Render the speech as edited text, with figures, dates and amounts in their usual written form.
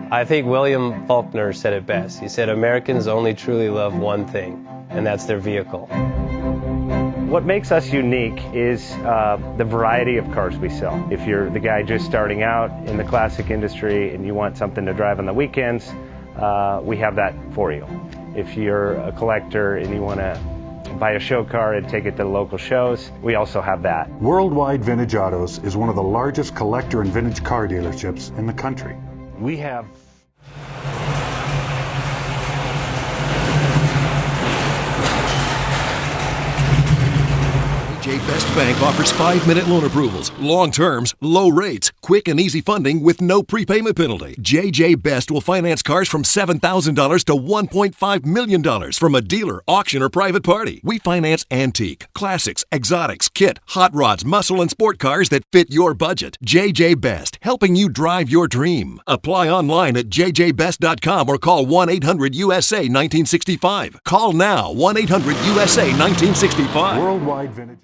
I think William Faulkner said it best. He said, Americans only truly love one thing, and that's their vehicle. What makes us unique is the variety of cars we sell. If you're the guy just starting out in the classic industry and you want something to drive on the weekends, we have that for you. If you're a collector and you want to buy a show car and take it to the local shows, we also have that. Worldwide Vintage Autos is one of the largest collector and vintage car dealerships in the country. We have JJ Best Bank offers 5-minute loan approvals, long terms, low rates, quick and easy funding with no prepayment penalty. JJ Best will finance cars from $7,000 to $1.5 million from a dealer, auction, or private party. We finance antique, classics, exotics, kit, hot rods, muscle, and sport cars that fit your budget. JJ Best, helping you drive your dream. Apply online at jjbest.com or call 1-800-USA-1965. Call now, 1-800-USA-1965. Worldwide Vintage.